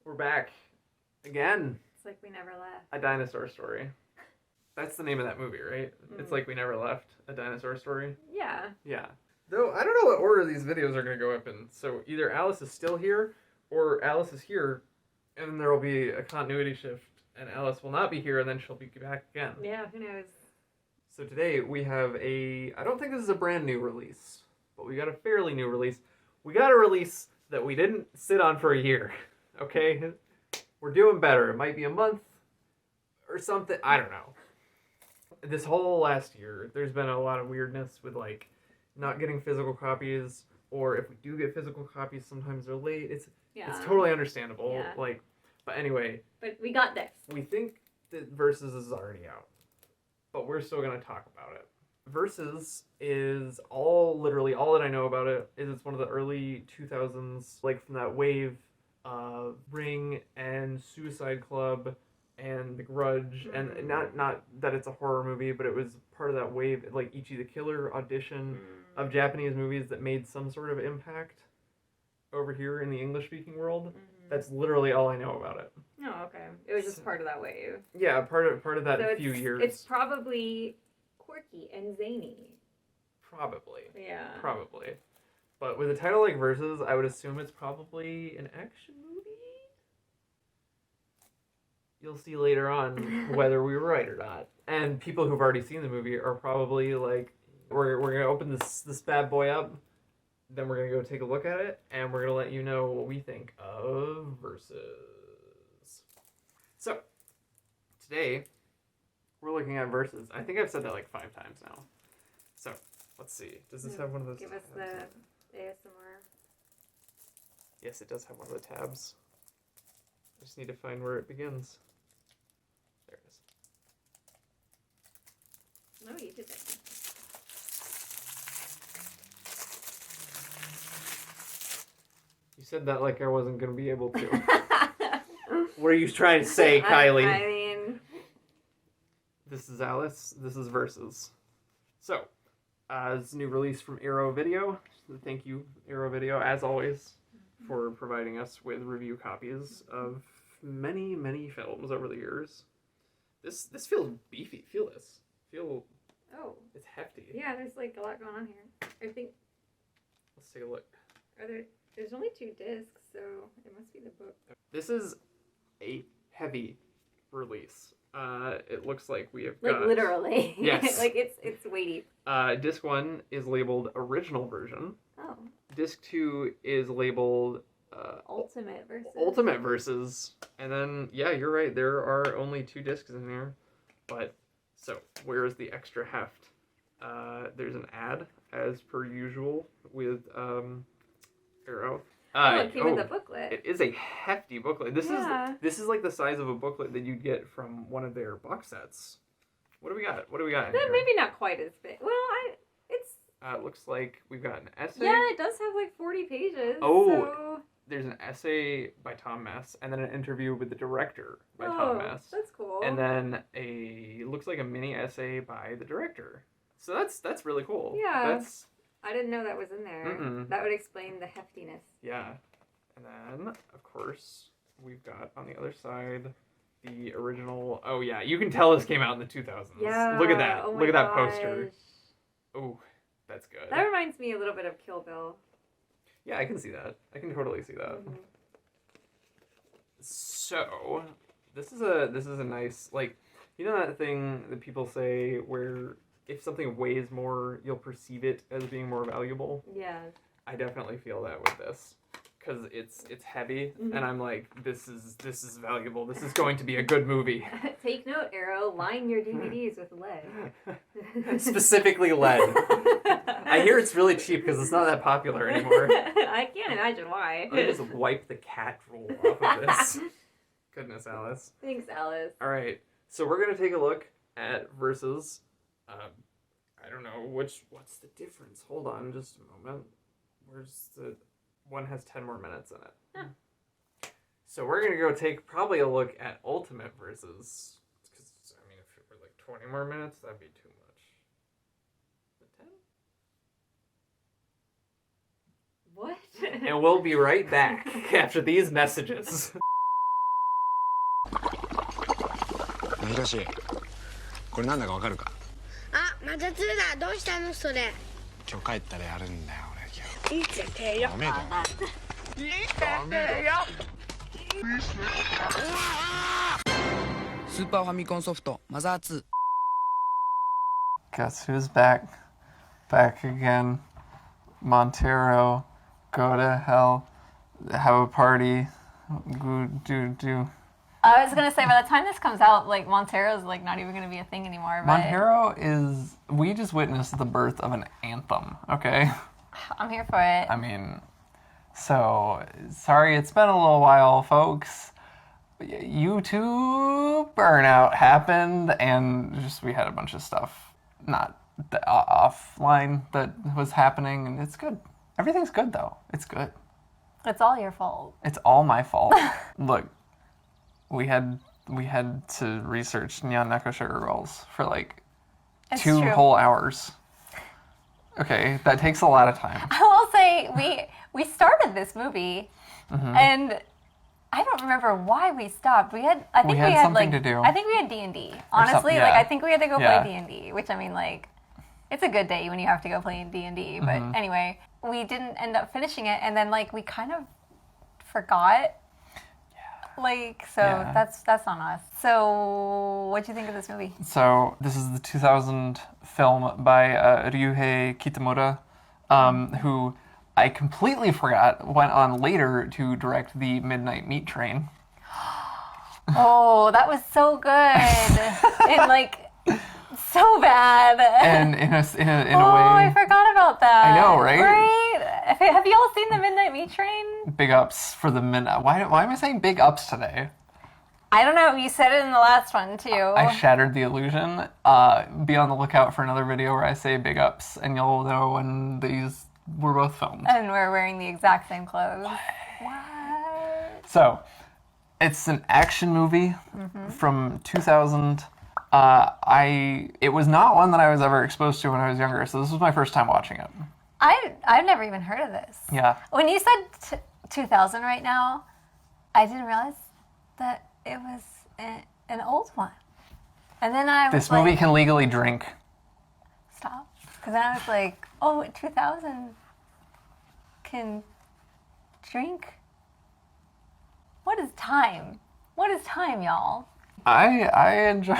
We're back again. It's like we never left. A Dinosaur Story. That's the name of that movie, right? It's like we never left. A Dinosaur Story. Yeah. Yeah. Though I don't know what order these videos are going to go up in. So either Alice is still here, or Alice is here, and then there will be a continuity shift, and Alice will not be here, and then she'll be back again. Yeah. Who knows? So today we have a. I don't think this is a brand new release, but we got a fairly new release. We got a release that we didn't sit on for a year. Okay? We're doing better. It might be a month or something. I don't know. This whole last year, there's been a lot of weirdness with, like, not getting physical copies, or if we do get physical copies, sometimes they're late. It's totally understandable. Yeah. Like, but anyway. But we got this. We think that Versus is already out, but we're still going to talk about it. Versus is literally all that I know about it is it's one of the early 2000s, like from that wave of Ring and Suicide Club and The Grudge, and not that it's a horror movie, but it was part of that wave, like Ichi the Killer audition of Japanese movies that made some sort of impact over here in the English-speaking world. That's literally all I know about it. Oh, okay. It was just part of that wave. Yeah, part of that so few years. It's probably quirky and zany. Probably. Yeah. Probably. But with a title like Versus, I would assume it's probably an action movie? You'll see later on whether we were right or not. And people who've already seen the movie are probably like, we're going to open this bad boy up, then we're going to go take a look at it, and we're going to let you know what we think of Versus. So, today, we're looking at Versus. I think I've said that like 5 times now. So, let's see. Does this have one of those Give us the ASMR. Yes, it does have one of the tabs. I just need to find where it begins. There it is. No, you did it. You said that like I wasn't going to be able to. What are you trying to say, Kylie? I mean... This is Alice. This is Versus. So, it's a new release from Arrow Video. Thank you, Arrow Video, as always, for providing us with review copies of many, many films over the years. This feels beefy. Feel this. Oh. It's hefty. Yeah, there's like a lot going on here. I think... Let's take a look. There's only 2 discs, so it must be the book. This is a heavy release. It looks like we have got... Like, literally. Yes. Like, it's weighty. Disc 1 is labeled Original Version. Oh. Disc 2 is labeled... Ultimate Versus. Ultimate Versus. And then, yeah, you're right. There are only 2 discs in here. But, so, where is the extra heft? There's an ad, as per usual, with Arrow. It came with a booklet. It is a hefty booklet. This is like the size of a booklet that you'd get from one of their box sets. What do we got? In here? Maybe not quite as big. Well, it looks like we've got an essay. Yeah, it does have like 40 pages. Oh, so... there's an essay by Tom Mess, and then an interview with the director by Tom Mess. That's cool. And then looks like a mini essay by the director. So that's really cool. Yeah. I didn't know that was in there. That would explain the heftiness. Yeah. And then, of course, we've got on the other side the original... Oh, yeah. You can tell this came out in the 2000s. Yeah. Look at that. Oh Look at that gosh. poster. Oh, that's good. That reminds me a little bit of Kill Bill. Yeah, I can see that. I can totally see that. So, this is a nice, like, you know that thing that people say where if something weighs more, you'll perceive it as being more valuable? Yeah. I definitely feel that with this. Because it's heavy, and I'm like, this is valuable. This is going to be a good movie. Take note, Arrow. Line your DVDs with lead. Specifically lead. I hear it's really cheap because it's not that popular anymore. I can't imagine why. Let me just wipe the cat drool off of this. Goodness, Alice. Thanks, Alice. All right, so we're gonna take a look at Versus. I don't know what's the difference. Hold on, just a moment. Where's the one has 10 more minutes in it. Huh. So we're gonna go take probably a look at Ultimate Versus. Because I mean, if it were like 20 more minutes, that'd be too much. 10? What? And we'll be right back after these messages. 難しい。これなんだかわかるか？あ、また2だ。どうしたのそれ。今日帰ったらやるんだよ俺今日。いつってよ。ダメだよ。ダメだよ。スーパーファミコンソフトマザー2。 Guess who's back? Back again. Montero. Go to hell. Have a party. Do. I was gonna say by the time this comes out, like Montero's like not even gonna be a thing anymore. But Montero is. We just witnessed the birth of an anthem, okay? I'm here for it. I mean, so sorry it's been a little while, folks. YouTube burnout happened, and just we had a bunch of stuff not offline that was happening, and it's good. Everything's good though. It's good. It's all your fault. It's all my fault. Look, we had to research neon neko sugar rolls for like It's 2 true. whole hours. Okay, that takes a lot of time. I will say we started this movie, and I don't remember why we stopped. I think we had something like to do. I think we had D&D. Honestly, yeah. like I think we had to go Yeah. play D&D, which I mean like it's a good day when you have to go play D&D. But anyway, we didn't end up finishing it, and then like we kind of forgot. Like so Yeah. that's on us. So what'd you think of this movie? So this is the 2000 film by Ryuhei Kitamura, who I completely forgot went on later to direct the Midnight Meat Train. Oh, that was so good. And like so bad. And in a Oh, I way, forgot about that. I know, right? Right? Have you all seen the Midnight Meat Train? big ups for the Midnight. Why am I saying big ups today? I don't know. You said it in the last one too. I shattered the illusion. Be on the lookout for another video where I say big ups, and you'll know when these were both filmed. And we're wearing the exact same clothes. What? So, it's an action movie from 2000. It was not one that I was ever exposed to when I was younger, so this was my first time watching it. I've never even heard of this. Yeah. When you said 2000 right now, I didn't realize that it was an old one. And then I was This like, movie can legally drink. stop. Because then I was like, oh, 2000 can drink? What is time? What is time, y'all? I enjoy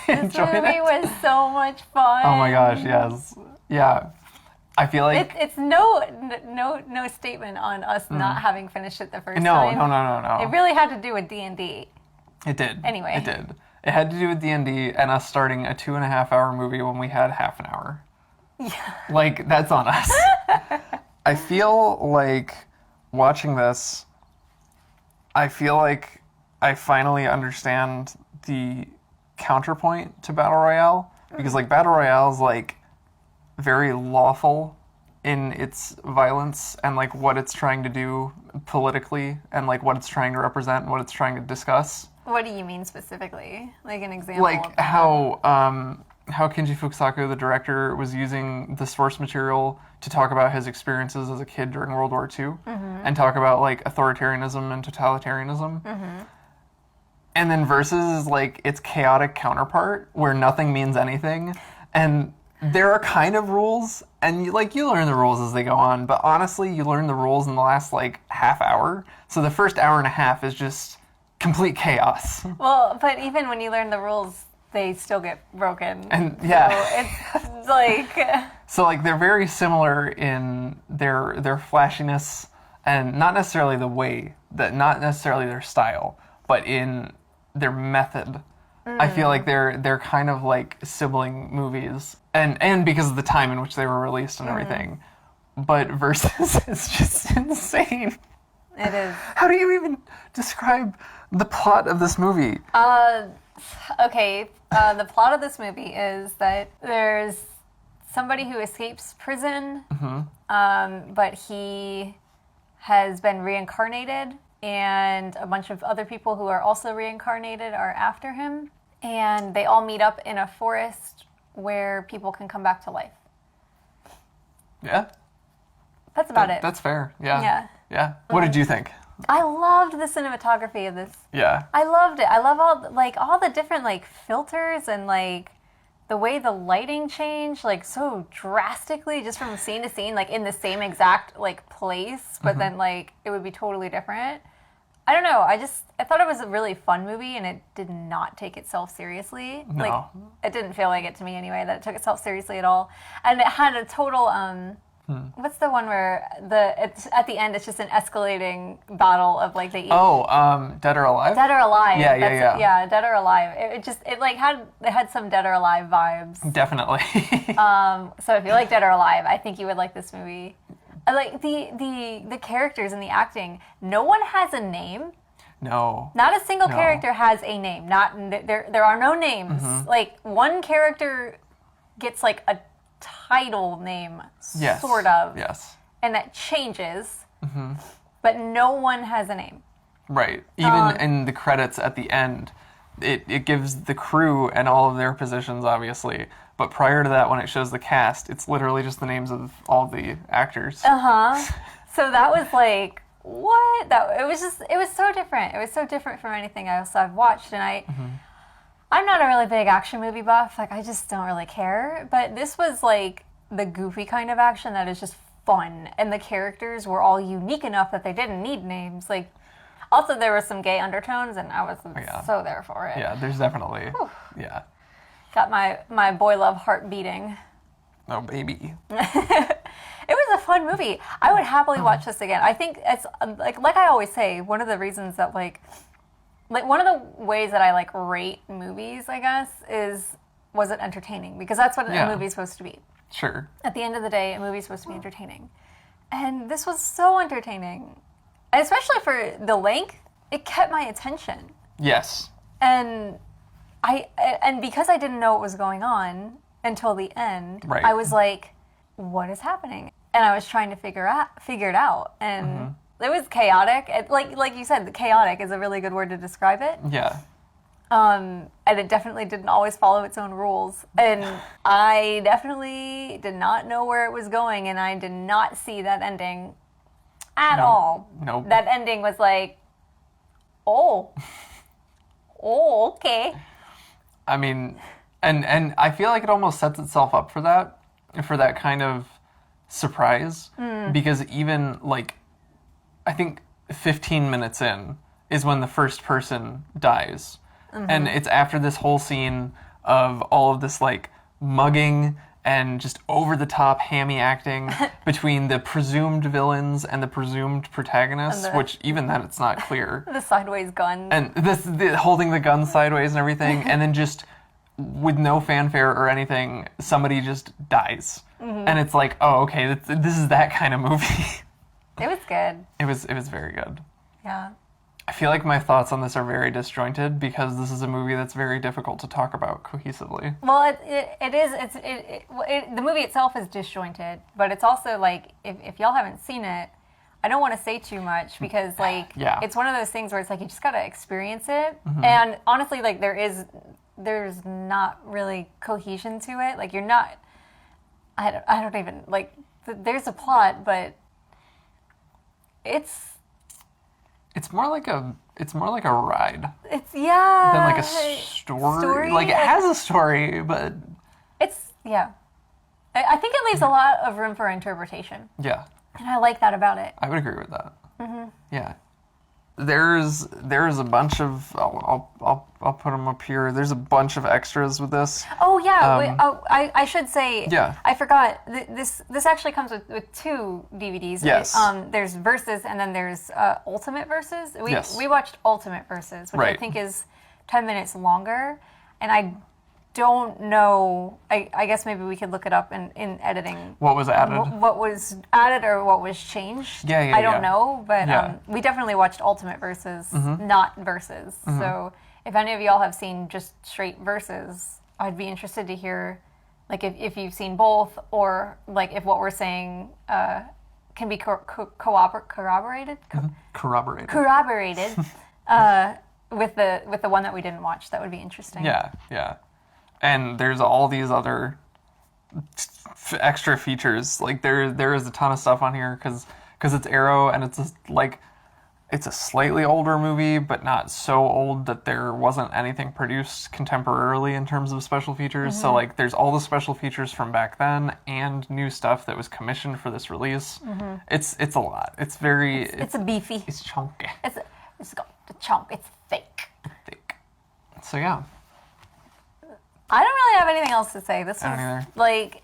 This movie it. was so much fun. Oh my gosh, yes. Yeah. I feel like It's no statement on us not having finished it the first time. No. It really had to do with D&D. It did. Anyway. It did. It had to do with D&D and us starting a 2.5 hour movie when we had half an hour. Yeah. Like, that's on us. I feel like watching this, I feel like I finally understand the counterpoint to Battle Royale. Because, like, Battle Royale is, like, very lawful in its violence and, like, what it's trying to do politically and, like, what it's trying to represent and what it's trying to discuss. What do you mean specifically? Like an example? Like, of that? how Kenji Fukusaku, the director, was using the source material to talk about his experiences as a kid during World War II and talk about, like, authoritarianism and totalitarianism. And then Versus is, like, its chaotic counterpart, where nothing means anything. And there are kind of rules, and you learn the rules as they go on, but honestly, you learn the rules in the last, like, half hour. So the first hour and a half is just complete chaos. Well, but even when you learn the rules, they still get broken. And, yeah. So it's like... So, like, they're very similar in their flashiness, and not necessarily not necessarily their style, but in their method. I feel like they're kind of like sibling movies, and because of the time in which they were released and everything. But Versus is just insane. It is. How do you even describe the plot of this movie? Okay, the plot of this movie is that there's somebody who escapes prison, but he has been reincarnated, and a bunch of other people who are also reincarnated are after him, and they all meet up in a forest where people can come back to life. Yeah, That's about it. That's fair. Yeah. Yeah. Yeah. What did you think? I loved the cinematography of this. Yeah. I loved it. I love all the different like filters and like the way the lighting changed like so drastically just from scene to scene, like in the same exact like place, but then like it would be totally different. I don't know. I thought it was a really fun movie, and it did not take itself seriously. No. Like it didn't feel like it to me anyway that it took itself seriously at all, and it had a total what's the one where it's at the end it's just an escalating battle of like they eat Dead or Alive? Dead or Alive. Yeah, Yeah, Dead or Alive. It had some Dead or Alive vibes. Definitely. So if you like Dead or Alive, I think you would like this movie. I like the characters and the acting. No one has a name. No. Not a single No. character has a name. There are no names. Like one character gets like a title name, Yes. sort of, Yes. and that changes. But no one has a name. Right. Even in the credits at the end, it gives the crew and all of their positions, obviously. But prior to that, when it shows the cast, it's literally just the names of all the actors. So that was like, what? It was so different. It was so different from anything else I've watched. And I'm not a really big action movie buff. Like, I just don't really care. But this was like the goofy kind of action that is just fun. And the characters were all unique enough that they didn't need names. Like, also there was some gay undertones, and I was so there for it. Yeah, there's definitely. Yeah. Got my boy love heart beating. Oh, baby. It was a fun movie. I would happily watch this again. I think it's like I always say, one of the reasons that like one of the ways that I like rate movies, I guess, was it entertaining? Because that's what a movie is supposed to be. Sure. At the end of the day, a movie is supposed to be entertaining. And this was so entertaining. And especially for the length, it kept my attention. Yes. And because I didn't know what was going on until the end, Right. I was like, what is happening? And I was trying to figure it out. And it was chaotic. Like you said, chaotic is a really good word to describe it. Yeah. And it definitely didn't always follow its own rules. And I definitely did not know where it was going, and I did not see that ending at all. Nope. That ending was like, oh, okay. I mean, and I feel like it almost sets itself up for that kind of surprise, because even like, I think 15 minutes in is when the first person dies. And it's after this whole scene of all of this like mugging and just over the top hammy acting between the presumed villains and the presumed protagonists, which even then it's not clear. The sideways gun. And holding the gun sideways and everything, and then just with no fanfare or anything, somebody just dies. And it's like, oh, okay, this is that kind of movie. It was good. It was very good. Yeah. I feel like my thoughts on this are very disjointed because this is a movie that's very difficult to talk about cohesively. Well, it is. The movie itself is disjointed, but it's also like if y'all haven't seen it, I don't want to say too much because like it's one of those things where it's like you just gotta experience it. And honestly, like there's not really cohesion to it. Like you're not. I don't even like. There's a plot, but it's more like a ride it's than like a story. Like it has a story, but it's I think it leaves a lot of room for interpretation. Yeah. And I like that about it. I would agree with that. Yeah. There's a bunch of I'll put them up here. There's a bunch of extras with this. Oh yeah, I should say. Yeah. I forgot. This actually comes with two DVDs. Yes. There's Versus and then there's Ultimate Versus. We watched Ultimate Versus, which I Right. think is 10 minutes longer, and I don't know. I guess maybe we could look it up in editing. What was added? What was added or what was changed? Yeah, I don't know, but Yeah. we definitely watched Ultimate Versus, not Versus. So if any of y'all have seen just straight Versus, I'd be interested to hear, like if you've seen both, or like if what we're saying can be corroborated. Corroborated with the one that we didn't watch. That would be interesting. Yeah, yeah. And there's all these other extra features. Like there is a ton of stuff on here because it's Arrow and it's just, like it's a slightly older movie, but not so old that there wasn't anything produced contemporarily in terms of special features. So like there's all the special features from back then and new stuff that was commissioned for this release. It's a lot. It's very It's a beefy. it's chunky. It's got the chunk. It's thick. Thick. So yeah, I don't really have anything else to say. This I don't was either. like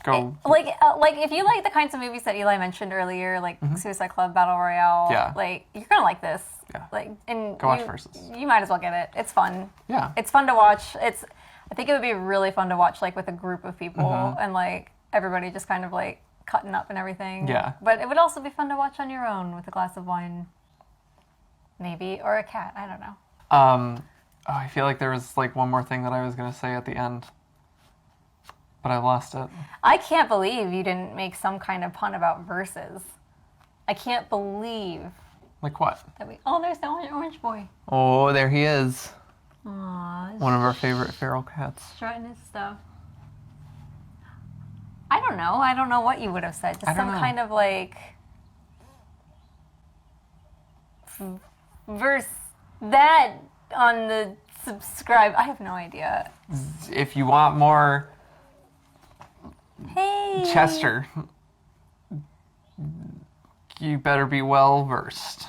go. like if you like the kinds of movies that Eli mentioned earlier, like Suicide Club, Battle Royale, Yeah. like you're gonna like this. Yeah. Like and Go watch you, Versus. You might as well get it. It's fun. Yeah. It's fun to watch. I think it would be really fun to watch like with a group of people and like everybody just kind of like cutting up and everything. Yeah. But it would also be fun to watch on your own with a glass of wine, maybe, or a cat. I don't know. I feel like there was like one more thing that I was gonna say at the end, but I lost it. I can't believe you didn't make some kind of pun about verses. I can't believe Like what? that we. Oh, there's the orange boy. Oh, there he is. Aww, One of our favorite feral cats. strutting his stuff. I don't know. I don't know what you would have said. Just I don't some know. kind of like verse that on the subscribe. I have no idea. If you want more Hey, Chester, you better be well versed.